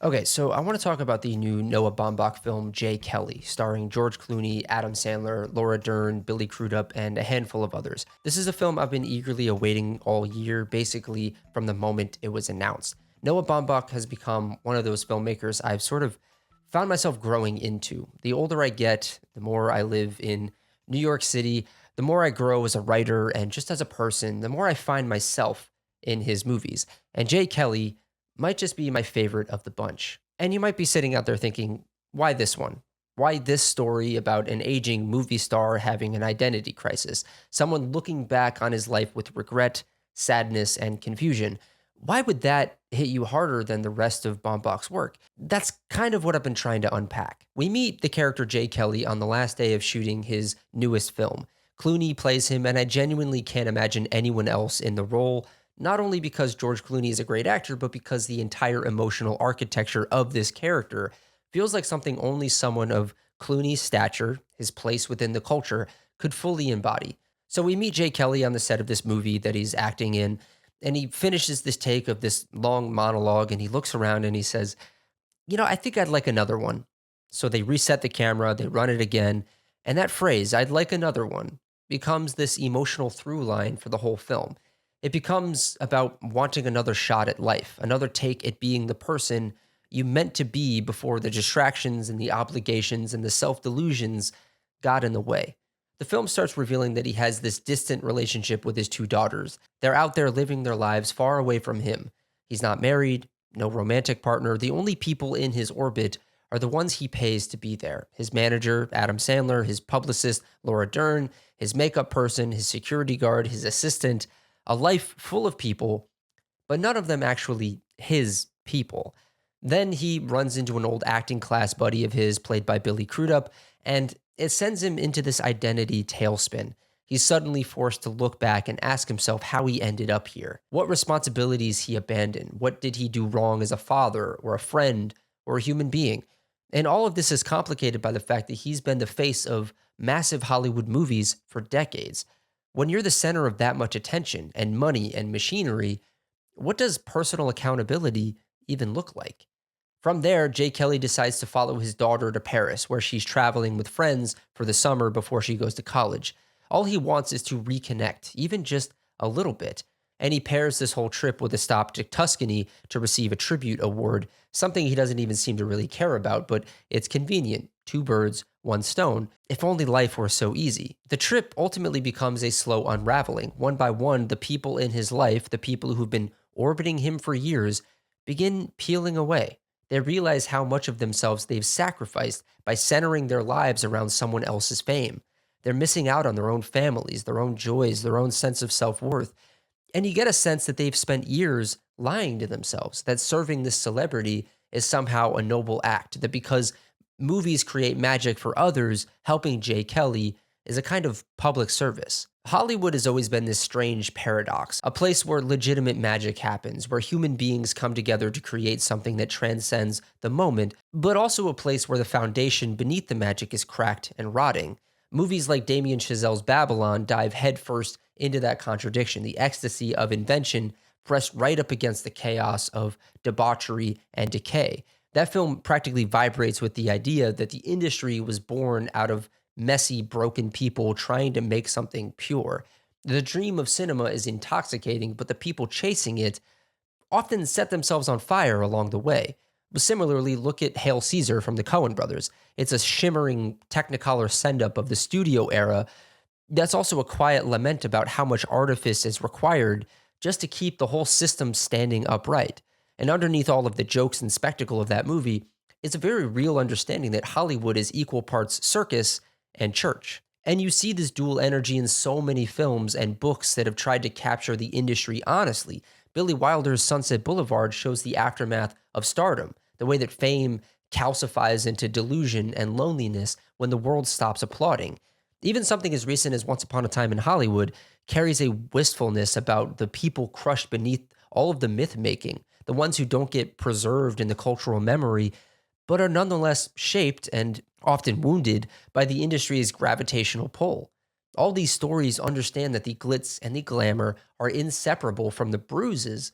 Okay, so I want to talk about the new Noah Baumbach film Jay Kelly, starring George Clooney, Adam Sandler, Laura Dern, Billy Crudup, and a handful of others. This is a film I've been eagerly awaiting all year, basically from the moment it was announced. Noah Baumbach has become one of those filmmakers I've sort of found myself growing into. The older I get, the more I live in New York City, the more I grow as a writer and just as a person, the more I find myself in his movies. And Jay Kelly might just be my favorite of the bunch. And you might be sitting out there thinking, why this one? Why this story about an aging movie star having an identity crisis? Someone looking back on his life with regret, sadness, and confusion. Why would that hit you harder than the rest of Baumbach's work? That's kind of what I've been trying to unpack. We meet the character Jay Kelly on the last day of shooting his newest film. Clooney plays him, and I genuinely can't imagine anyone else in the role, not only because George Clooney is a great actor, but because the entire emotional architecture of this character feels like something only someone of Clooney's stature, his place within the culture, could fully embody. So we meet Jay Kelly on the set of this movie that he's acting in, and he finishes this take of this long monologue and he looks around and he says, I think I'd like another one. So they reset the camera, they run it again, and that phrase, I'd like another one, becomes this emotional through line for the whole film. It becomes about wanting another shot at life, another take at being the person you meant to be before the distractions and the obligations and the self delusions got in the way. The film starts revealing that he has this distant relationship with his two daughters. They're out there living their lives far away from him. He's not married, no romantic partner. The only people in his orbit are the ones he pays to be there: his manager, Adam Sandler, his publicist, Laura Dern, his makeup person, his security guard, his assistant. A life full of people, but none of them actually his people. Then he runs into an old acting class buddy of his, played by Billy Crudup, and it sends him into this identity tailspin. He's suddenly forced to look back and ask himself how he ended up here. What responsibilities he abandoned? What did he do wrong as a father or a friend or a human being? And all of this is complicated by the fact that he's been the face of massive Hollywood movies for decades. When you're the center of that much attention and money and machinery, what does personal accountability even look like? From there, Jay Kelly decides to follow his daughter to Paris, where she's traveling with friends for the summer before she goes to college. All he wants is to reconnect, even just a little bit. And he pairs this whole trip with a stop to Tuscany to receive a tribute award, something he doesn't even seem to really care about, but it's convenient. Two birds, one stone. If only life were so easy. The trip ultimately becomes a slow unraveling. One by one, the people in his life, the people who've been orbiting him for years, begin peeling away. They realize how much of themselves they've sacrificed by centering their lives around someone else's fame. They're missing out on their own families, their own joys, their own sense of self worth. And you get a sense that they've spent years lying to themselves, that serving this celebrity is somehow a noble act, that because movies create magic for others, helping Jay Kelly is a kind of public service. Hollywood has always been this strange paradox, a place where legitimate magic happens, where human beings come together to create something that transcends the moment, but also a place where the foundation beneath the magic is cracked and rotting. Movies like Damien Chazelle's Babylon dive headfirst into that contradiction, the ecstasy of invention pressed right up against the chaos of debauchery and decay. That film practically vibrates with the idea that the industry was born out of messy, broken people trying to make something pure. The dream of cinema is intoxicating, but the people chasing it often set themselves on fire along the way. But similarly, look at Hail Caesar from the Coen brothers. It's a shimmering Technicolor send-up of the studio era that's also a quiet lament about how much artifice is required just to keep the whole system standing upright. And underneath all of the jokes and spectacle of that movie is a very real understanding that Hollywood is equal parts circus and church. And you see this dual energy in so many films and books that have tried to capture the industry honestly. Billy Wilder's Sunset Boulevard shows the aftermath of stardom, the way that fame calcifies into delusion and loneliness when the world stops applauding. Even something as recent as Once Upon a Time in Hollywood carries a wistfulness about the people crushed beneath all of the myth making, the ones who don't get preserved in the cultural memory, but are nonetheless shaped and often wounded by the industry's gravitational pull. All these stories understand that the glitz and the glamour are inseparable from the bruises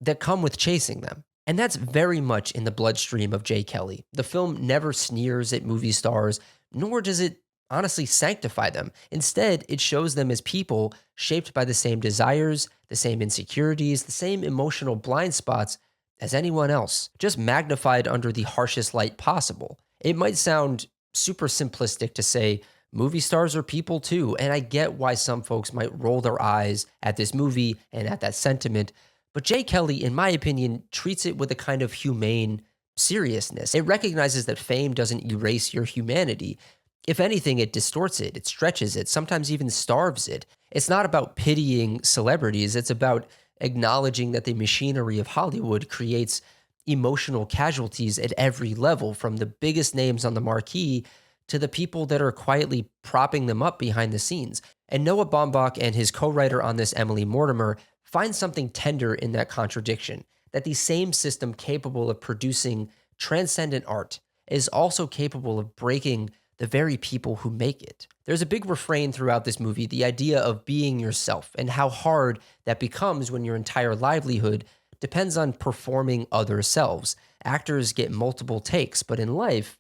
that come with chasing them. And that's very much in the bloodstream of Jay Kelly. The film never sneers at movie stars, nor does it honestly sanctify them. Instead, it shows them as people shaped by the same desires, the same insecurities, the same emotional blind spots as anyone else, just magnified under the harshest light possible. It might sound super simplistic to say movie stars are people too, and I get why some folks might roll their eyes at this movie and at that sentiment, but Jay Kelly, in my opinion, treats it with a kind of humane seriousness. It recognizes that fame doesn't erase your humanity. If anything, it distorts it, it stretches it, sometimes even starves it. It's not about pitying celebrities, it's about acknowledging that the machinery of Hollywood creates emotional casualties at every level, from the biggest names on the marquee to the people that are quietly propping them up behind the scenes. And Noah Baumbach and his co writer on this, Emily Mortimer, find something tender in that contradiction, that the same system capable of producing transcendent art is also capable of breaking the very people who make it. There's a big refrain throughout this movie, the idea of being yourself, and how hard that becomes when your entire livelihood depends on performing other selves. Actors get multiple takes, but in life,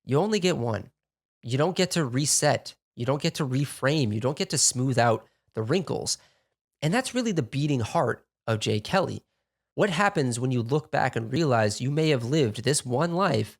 you only get one. You don't get to reset, you don't get to reframe, you don't get to smooth out the wrinkles. And that's really the beating heart of Jay Kelly. What happens when you look back and realize you may have lived this one life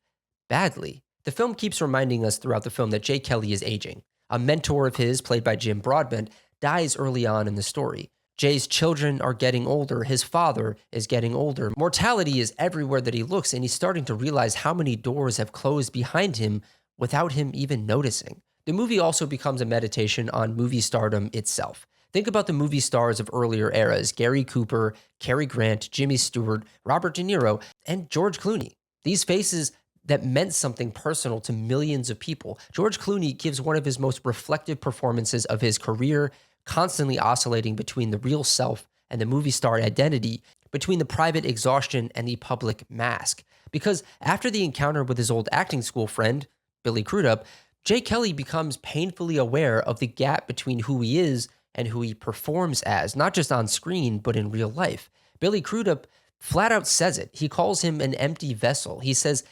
badly? The film keeps reminding us throughout the film that Jay Kelly is aging. A mentor of his, played by Jim Broadbent, dies early on in the story. Jay's children are getting older. His father is getting older. Mortality is everywhere that he looks, and he's starting to realize how many doors have closed behind him without him even noticing. The movie also becomes a meditation on movie stardom itself. Think about the movie stars of earlier eras: Gary Cooper, Cary Grant, Jimmy Stewart, Robert De Niro, and George Clooney. These faces that meant something personal to millions of people. George Clooney gives one of his most reflective performances of his career, constantly oscillating between the real self and the movie star identity, between the private exhaustion and the public mask. Because after the encounter with his old acting school friend, Billy Crudup, Jay Kelly becomes painfully aware of the gap between who he is and who he performs as, not just on screen, but in real life. Billy Crudup flat out says it. He calls him an empty vessel. He says,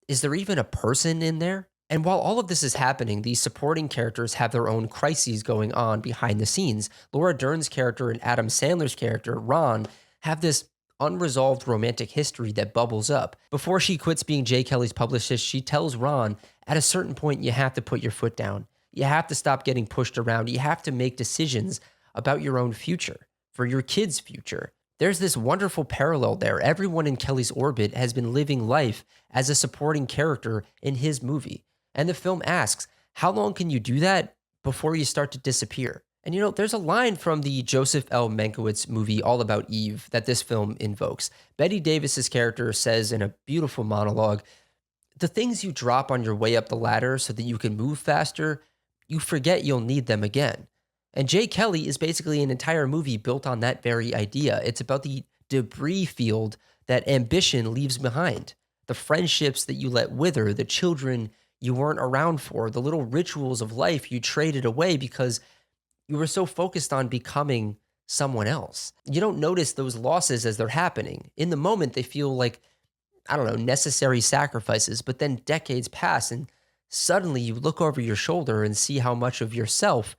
"Is there even a person in there?" And while all of this is happening, these supporting characters have their own crises going on behind the scenes. Laura Dern's character and Adam Sandler's character, Ron, have this unresolved romantic history that bubbles up. Before she quits being Jay Kelly's publicist, she tells Ron, at a certain point, you have to put your foot down. You have to stop getting pushed around. You have to make decisions about your own future, for your kids' future. There's this wonderful parallel there. Everyone in Kelly's orbit has been living life as a supporting character in his movie. And the film asks, how long can you do that before you start to disappear? And there's a line from the Joseph L. Mankiewicz movie All About Eve that this film invokes. Betty Davis's character says in a beautiful monologue, "The things you drop on your way up the ladder so that you can move faster, you forget you'll need them again." And Jay Kelly is basically an entire movie built on that very idea. It's about the debris field that ambition leaves behind, the friendships that you let wither, the children you weren't around for, the little rituals of life you traded away because you were so focused on becoming someone else. You don't notice those losses as they're happening. In the moment, they feel like, I don't know, necessary sacrifices, but then decades pass and suddenly you look over your shoulder and see how much of yourself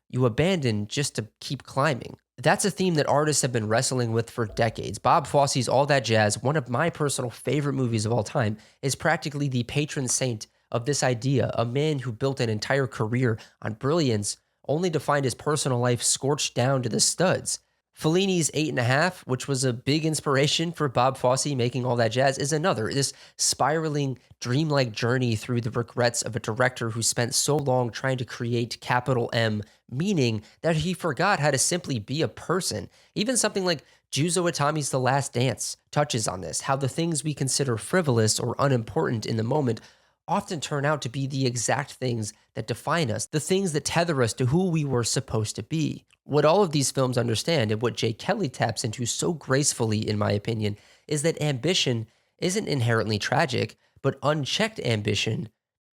you abandon just to keep climbing. That's a theme that artists have been wrestling with for decades. Bob Fosse's All That Jazz, one of my personal favorite movies of all time, is practically the patron saint of this idea, a man who built an entire career on brilliance only to find his personal life scorched down to the studs. Fellini's 8.5, which was a big inspiration for Bob Fosse making All That Jazz, is another. This spiraling, dreamlike journey through the regrets of a director who spent so long trying to create capital M meaning that he forgot how to simply be a person. Even something like Juzo Itami's The Last Dance touches on this, how the things we consider frivolous or unimportant in the moment often turn out to be the exact things that define us, the things that tether us to who we were supposed to be. What all of these films understand, and what Jay Kelly taps into so gracefully, in my opinion, is that ambition isn't inherently tragic, but unchecked ambition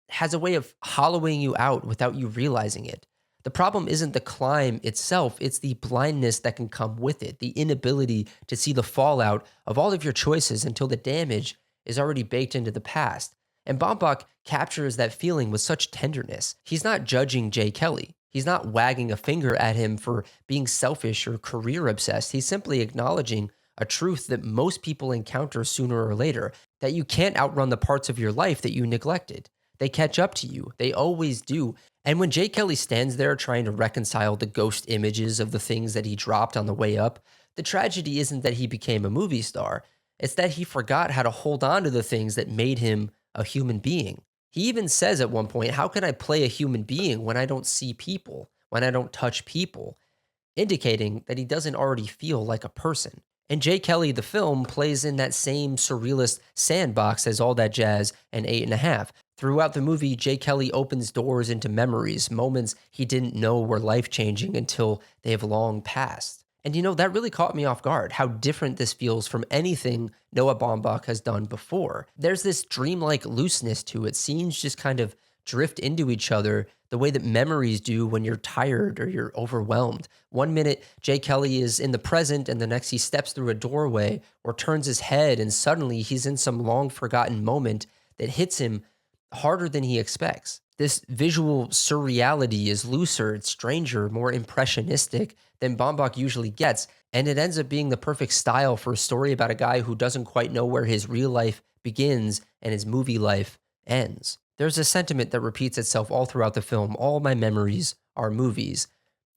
has a way of hollowing you out without you realizing it. The problem isn't the climb itself, it's the blindness that can come with it, the inability to see the fallout of all of your choices until the damage is already baked into the past. And Baumbach captures that feeling with such tenderness. He's not judging Jay Kelly. He's not wagging a finger at him for being selfish or career obsessed. He's simply acknowledging a truth that most people encounter sooner or later, that you can't outrun the parts of your life that you neglected. They catch up to you. They always do. And when Jay Kelly stands there trying to reconcile the ghost images of the things that he dropped on the way up, the tragedy isn't that he became a movie star. It's that he forgot how to hold on to the things that made him a human being. He even says at one point, how can I play a human being when I don't see people, when I don't touch people? Indicating that he doesn't already feel like a person. And Jay Kelly, the film, plays in that same surrealist sandbox as All That Jazz and 8.5. Throughout the movie, Jay Kelly opens doors into memories, moments he didn't know were life-changing until they have long passed. And that really caught me off guard, how different this feels from anything Noah Baumbach has done before. There's this dreamlike looseness to it. Scenes just kind of drift into each other the way that memories do when you're tired or you're overwhelmed. One minute, Jay Kelly is in the present, and the next he steps through a doorway or turns his head, and suddenly he's in some long-forgotten moment that hits him harder than he expects. This visual surreality is looser, it's stranger, more impressionistic than Baumbach usually gets, and it ends up being the perfect style for a story about a guy who doesn't quite know where his real life begins and his movie life ends. There's a sentiment that repeats itself all throughout the film: all my memories are movies.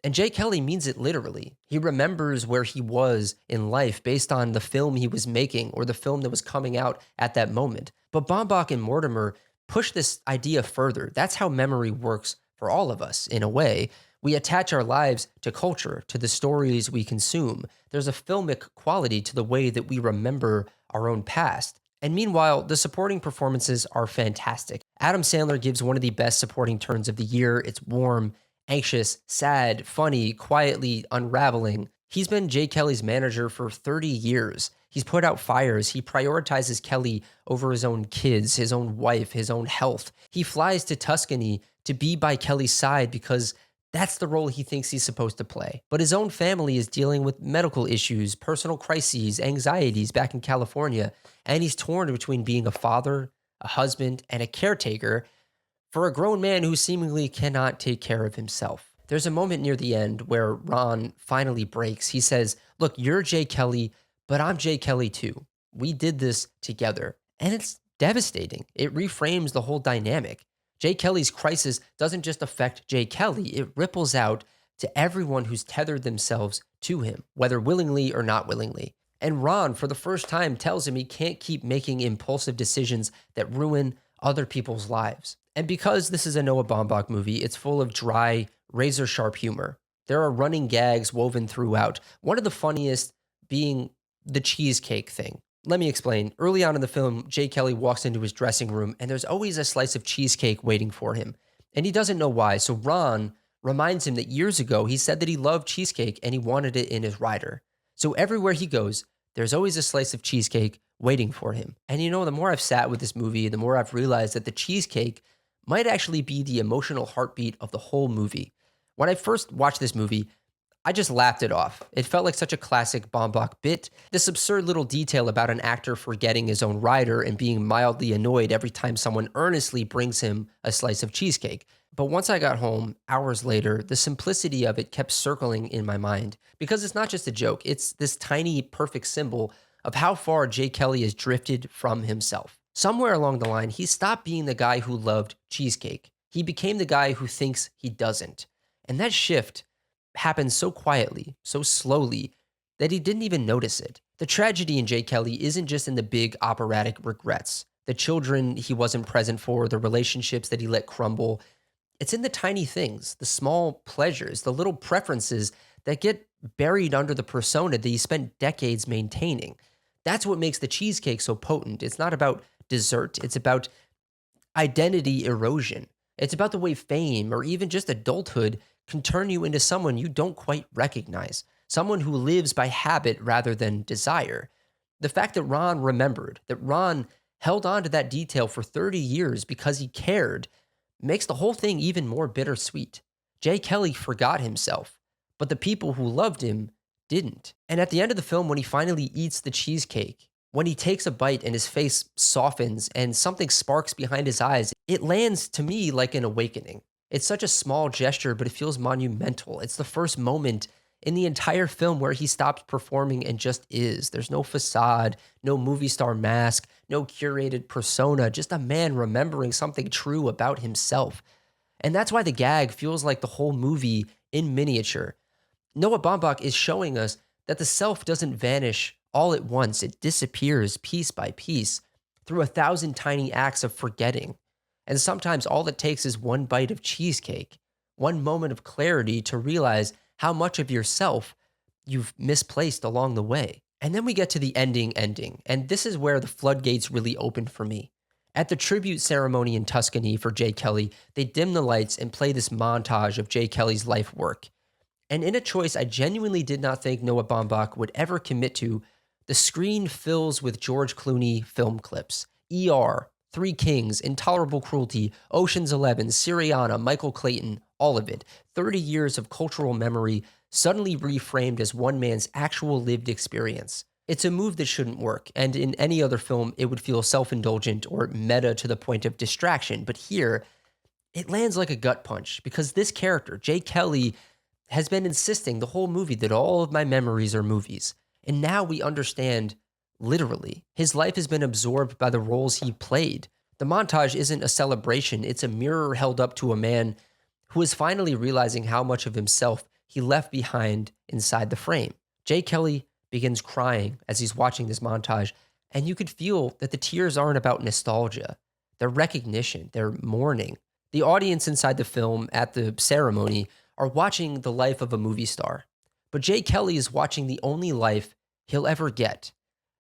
And Jay Kelly means it literally. He remembers where he was in life based on the film he was making or the film that was coming out at that moment. But Baumbach and Mortimer push this idea further. That's how memory works for all of us, in a way. We attach our lives to culture, to the stories we consume. There's a filmic quality to the way that we remember our own past. And meanwhile, the supporting performances are fantastic. Adam Sandler gives one of the best supporting turns of the year. It's warm, anxious, sad, funny, quietly unraveling. He's been Jay Kelly's manager for 30 years. He's put out fires. He prioritizes Kelly over his own kids, his own wife, his own health. He flies to Tuscany to be by Kelly's side because that's the role he thinks he's supposed to play. But his own family is dealing with medical issues, personal crises, anxieties back in California, and he's torn between being a father, a husband, and a caretaker for a grown man who seemingly cannot take care of himself. There's a moment near the end where Ron finally breaks. He says, "Look, you're Jay Kelly, but I'm Jay Kelly too. We did this together." And it's devastating. It reframes the whole dynamic. Jay Kelly's crisis doesn't just affect Jay Kelly, it ripples out to everyone who's tethered themselves to him, whether willingly or not willingly. And Ron, for the first time, tells him he can't keep making impulsive decisions that ruin other people's lives. And because this is a Noah Baumbach movie, it's full of dry, razor-sharp humor. There are running gags woven throughout. One of the funniest being the cheesecake thing. Let me explain. Early on in the film, Jay Kelly walks into his dressing room, and there's always a slice of cheesecake waiting for him. And he doesn't know why, so Ron reminds him that years ago he said that he loved cheesecake and he wanted it in his rider. So everywhere he goes, there's always a slice of cheesecake waiting for him. And the more I've sat with this movie, the more I've realized that the cheesecake might actually be the emotional heartbeat of the whole movie. When I first watched this movie, I just laughed it off. It felt like such a classic Baumbach bit. This absurd little detail about an actor forgetting his own rider and being mildly annoyed every time someone earnestly brings him a slice of cheesecake. But once I got home, hours later, the simplicity of it kept circling in my mind. Because it's not just a joke, it's this tiny, perfect symbol of how far Jay Kelly has drifted from himself. Somewhere along the line, he stopped being the guy who loved cheesecake. He became the guy who thinks he doesn't. And that shift happened so quietly, so slowly, that he didn't even notice it. The tragedy in Jay Kelly isn't just in the big operatic regrets, the children he wasn't present for, the relationships that he let crumble. It's in the tiny things, the small pleasures, the little preferences that get buried under the persona that he spent decades maintaining. That's what makes the cheesecake so potent. It's not about dessert, it's about identity erosion. It's about the way fame or even just adulthood can turn you into someone you don't quite recognize, someone who lives by habit rather than desire. The fact that Ron remembered, that Ron held on to that detail for 30 years because he cared, makes the whole thing even more bittersweet. Jay Kelly forgot himself, but the people who loved him didn't. And at the end of the film, when he finally eats the cheesecake, when he takes a bite and his face softens and something sparks behind his eyes, it lands to me like an awakening. It's such a small gesture, but it feels monumental. It's the first moment in the entire film where he stops performing and just is. There's no facade, no movie star mask, no curated persona, just a man remembering something true about himself. And that's why the gag feels like the whole movie in miniature. Noah Baumbach is showing us that the self doesn't vanish all at once, it disappears piece by piece through 1,000 tiny acts of forgetting. And sometimes all it takes is one bite of cheesecake, one moment of clarity to realize how much of yourself you've misplaced along the way. And then we get to the ending, and this is where the floodgates really open for me. At the tribute ceremony in Tuscany for Jay Kelly, they dim the lights and play this montage of Jay Kelly's life work. And in a choice I genuinely did not think Noah Baumbach would ever commit to, the screen fills with George Clooney film clips. ER, Three Kings, Intolerable Cruelty, Ocean's 11, Syriana, Michael Clayton, all of it. 30 years of cultural memory suddenly reframed as one man's actual lived experience. It's a move that shouldn't work, and in any other film, it would feel self-indulgent or meta to the point of distraction. But here, it lands like a gut punch because this character, Jay Kelly, has been insisting the whole movie that all of my memories are movies. And now we understand, literally, his life has been absorbed by the roles he played. The montage isn't a celebration, it's a mirror held up to a man who is finally realizing how much of himself he left behind inside the frame. Jay Kelly begins crying as he's watching this montage, and you could feel that the tears aren't about nostalgia. They're recognition, they're mourning. The audience inside the film at the ceremony are watching the life of a movie star, but Jay Kelly is watching the only life he'll ever get.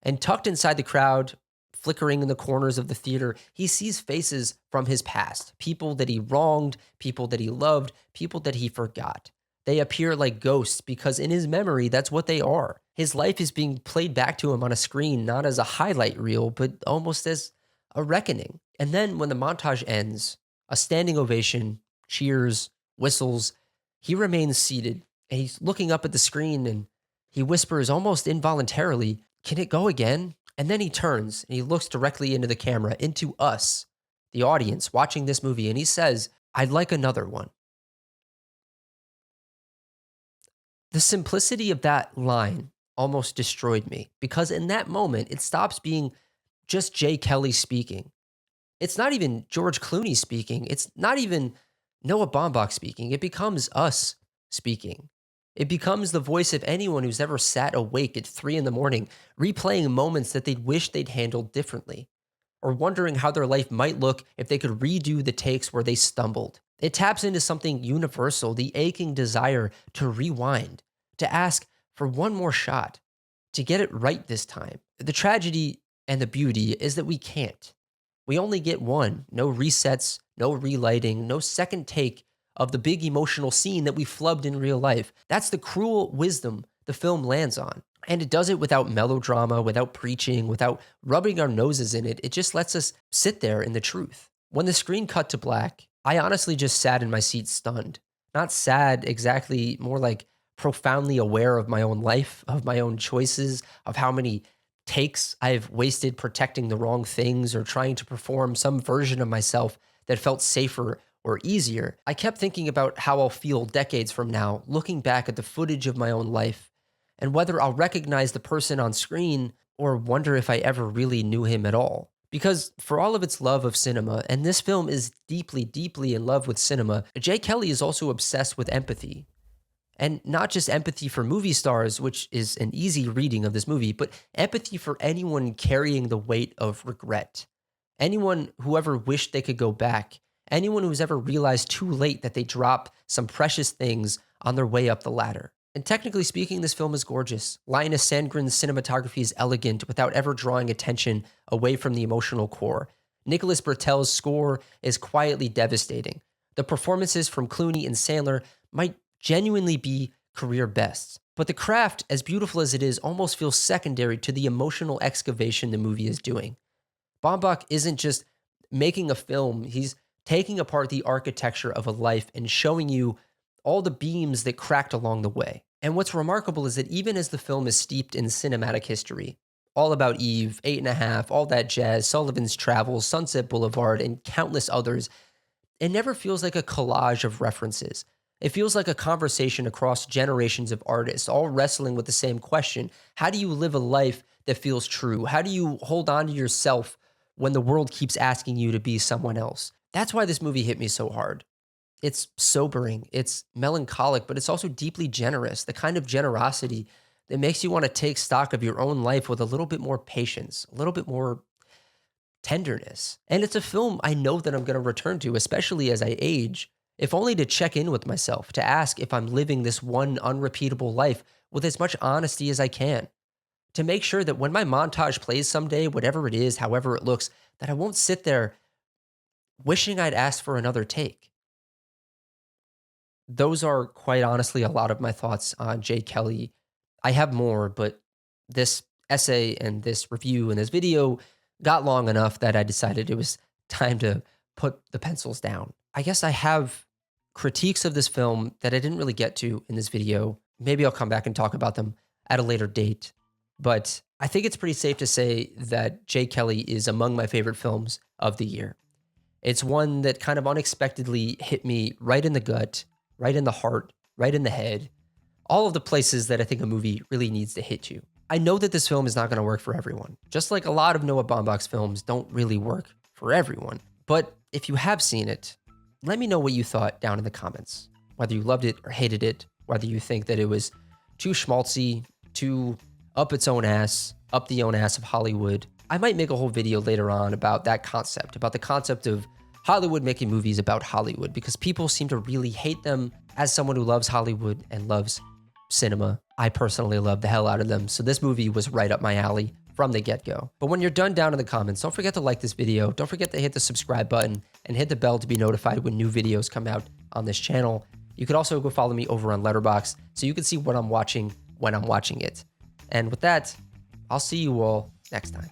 And tucked inside the crowd, flickering in the corners of the theater, he sees faces from his past, people that he wronged, people that he loved, people that he forgot. They appear like ghosts because in his memory, that's what they are. His life is being played back to him on a screen, not as a highlight reel, but almost as a reckoning. And then when the montage ends, a standing ovation, cheers, whistles, he remains seated and he's looking up at the screen and he whispers almost involuntarily, "Can it go again?" And then he turns and he looks directly into the camera, into us, the audience watching this movie, and he says, "I'd like another one." The simplicity of that line almost destroyed me because in that moment, it stops being just Jay Kelly speaking. It's not even George Clooney speaking. It's not even Noah Baumbach speaking. It becomes us speaking. It becomes the voice of anyone who's ever sat awake at 3 in the morning, replaying moments that they'd wish they'd handled differently, or wondering how their life might look if they could redo the takes where they stumbled. It taps into something universal, the aching desire to rewind, to ask for one more shot, to get it right this time. The tragedy and the beauty is that we can't. We only get one. No resets, no relighting, no second take of the big emotional scene that we flubbed in real life. That's the cruel wisdom the film lands on. And it does it without melodrama, without preaching, without rubbing our noses in it. It just lets us sit there in the truth. When the screen cut to black, I honestly just sat in my seat stunned. Not sad exactly, more like profoundly aware of my own life, of my own choices, of how many takes I've wasted protecting the wrong things or trying to perform some version of myself that felt safer or easier. I kept thinking about how I'll feel decades from now, looking back at the footage of my own life, and whether I'll recognize the person on screen or wonder if I ever really knew him at all. Because for all of its love of cinema, and this film is deeply, deeply in love with cinema, Jay Kelly is also obsessed with empathy. And not just empathy for movie stars, which is an easy reading of this movie, but empathy for anyone carrying the weight of regret. Anyone who ever wished they could go back. Anyone who's ever realized too late that they dropped some precious things on their way up the ladder. And technically speaking, this film is gorgeous. Linus Sandgren's cinematography is elegant without ever drawing attention away from the emotional core. Nicholas Bertel's score is quietly devastating. The performances from Clooney and Sandler might genuinely be career bests. But the craft, as beautiful as it is, almost feels secondary to the emotional excavation the movie is doing. Baumbach isn't just making a film, he's taking apart the architecture of a life and showing you all the beams that cracked along the way. And what's remarkable is that even as the film is steeped in cinematic history, All About Eve, Eight and a Half, all that jazz, Sullivan's Travels, Sunset Boulevard, and countless others, it never feels like a collage of references. It feels like a conversation across generations of artists, all wrestling with the same question. How do you live a life that feels true? How do you hold on to yourself when the world keeps asking you to be someone else? That's why this movie hit me so hard. It's sobering, it's melancholic, but it's also deeply generous, the kind of generosity that makes you want to take stock of your own life with a little bit more patience, a little bit more tenderness. And it's a film I know that I'm going to return to, especially as I age, if only to check in with myself, to ask if I'm living this one unrepeatable life with as much honesty as I can, to make sure that when my montage plays someday, whatever it is, however it looks, that I won't sit there wishing I'd asked for another take. Those are quite honestly a lot of my thoughts on Jay Kelly. I have more, but this essay and this review and this video got long enough that I decided it was time to put the pencils down. I guess I have critiques of this film that I didn't really get to in this video. Maybe I'll come back and talk about them at a later date. But I think it's pretty safe to say that Jay Kelly is among my favorite films of the year. It's one that kind of unexpectedly hit me right in the gut, right in the heart, right in the head, all of the places that I think a movie really needs to hit you. I know that this film is not going to work for everyone, just like a lot of Noah Baumbach's films don't really work for everyone. But if you have seen it, let me know what you thought down in the comments, whether you loved it or hated it, whether you think that it was too schmaltzy, too up its own ass, up the own ass of Hollywood. I might make a whole video later on about that concept, about the concept of Hollywood making movies about Hollywood, because people seem to really hate them. As someone who loves Hollywood and loves cinema, I personally love the hell out of them. So this movie was right up my alley from the get-go. But when you're done down in the comments, don't forget to like this video. Don't forget to hit the subscribe button and hit the bell to be notified when new videos come out on this channel. You could also go follow me over on Letterboxd so you can see what I'm watching when I'm watching it. And with that, I'll see you all next time.